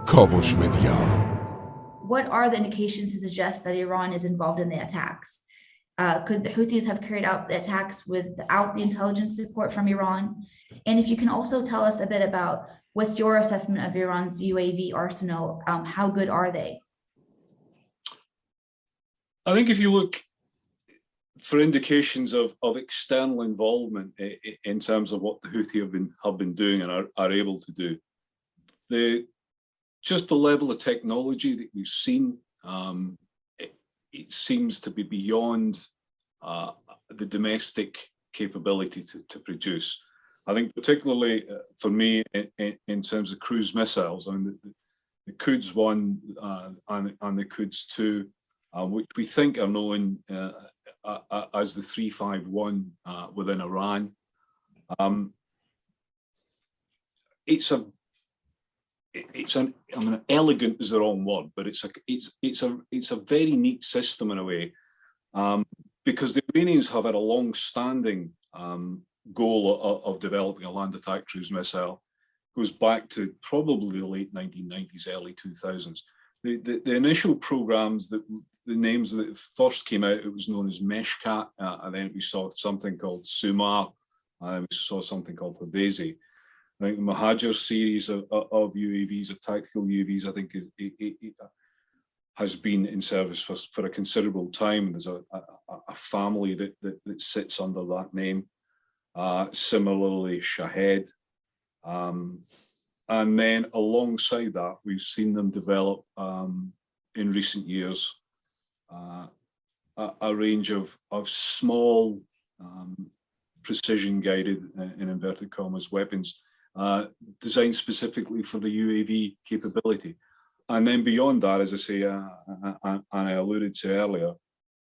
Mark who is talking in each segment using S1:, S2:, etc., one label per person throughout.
S1: کاوش مدیا.
S2: What are the indications to suggest that Iran is involved in the attacks? Could the Houthis have carried out the attacks without the intelligence support from Iran? And if you can also tell us a bit about what's your assessment of Iran's UAV arsenal, how good are they?
S3: I think if you look for indications of external involvement in terms of what the Houthi have been doing and are able to do, just the level of technology that we've seen, it seems to be beyond the domestic capability to produce. I think particularly for me in terms of cruise missiles, I mean the Quds 1 and the Quds 2, which we think are known as the 351 within Iran. I mean, elegant is the wrong word, but it's a very neat system in a way, because the Iranians have had a long-standing goal of developing a land attack cruise missile. Goes back to probably the late 1990s, early 2000s. The initial programs, the names that first came out, it was known as Meshkat, and then we saw something called Sumar, and we saw something called Hadezi. I think the Mahajir series of UAVs, of tactical UAVs, I think it has been in service for a considerable time. There's a family that sits under that name. Similarly, Shahed. And then alongside that, we've seen them develop in recent years a range of small precision-guided, in inverted commas, weapons designed specifically for the UAV capability. And then beyond that, as I say, and I alluded to earlier,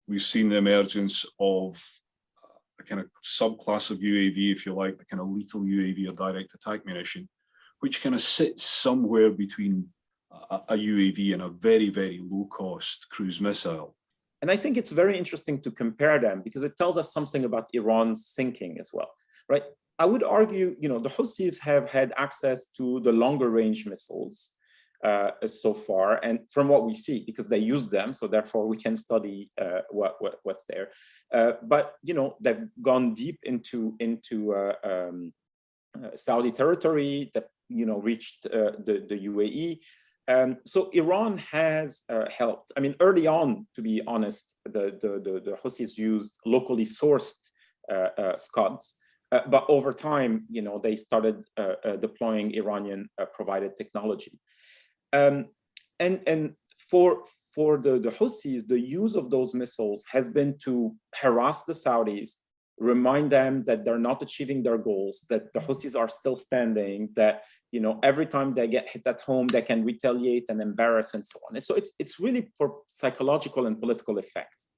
S3: we've seen the emergence of a kind of subclass of UAV, if you like, the kind of lethal UAV or direct attack munition, which kind of sits somewhere between a UAV and a very, very low-cost cruise missile.
S4: And I think it's very interesting to compare them because it tells us something about Iran's thinking as well, right? I would argue, the Houthis have had access to the longer range missiles so far, and from what we see, because they use them, so therefore we can study what's there. But they've gone deep into Saudi territory. That reached the UAE. So Iran has helped. I mean, early on, to be honest, the Houthis used locally sourced Scuds. But over time, they started deploying Iranian provided technology. And for the Houthis, the use of those missiles has been to harass the Saudis, remind them that they're not achieving their goals, that the Houthis are still standing, that every time they get hit at home, they can retaliate and embarrass and so on. And so it's really for psychological and political effect.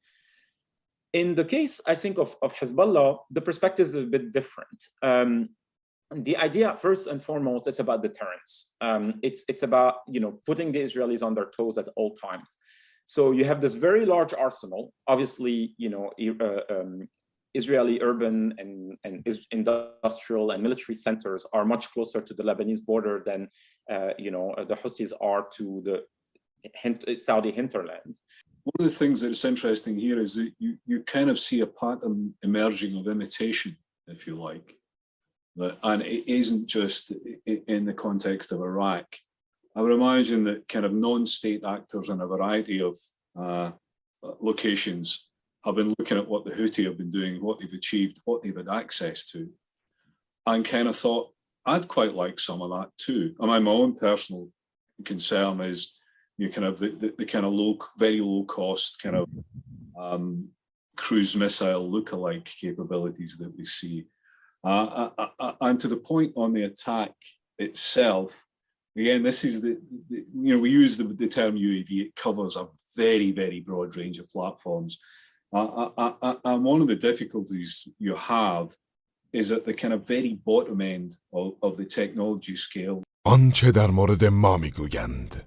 S4: In the case, I think, of Hezbollah, the perspective is a bit different. The idea, first and foremost, is about deterrence. It's about putting the Israelis on their toes at all times. So you have this very large arsenal. Obviously, Israeli urban and industrial and military centers are much closer to the Lebanese border than the Houthis are to the Saudi hinterland.
S3: One of the things that's interesting here is that you kind of see a pattern emerging of imitation, if you like. And it isn't just in the context of Iraq. I would imagine that kind of non-state actors in a variety of locations have been looking at what the Houthi have been doing, what they've achieved, what they've had access to, and kind of thought, I'd quite like some of that too. I mean, my own personal concern is kind of the kind of very low cost kind of cruise missile lookalike capabilities that we see. And to the point on the attack itself, again, this is we use the term UAV, it covers a very, very broad range of platforms. And one of the difficulties you have is at the kind of very bottom end of the technology scale.
S1: آنچه در مورد ما میگویند.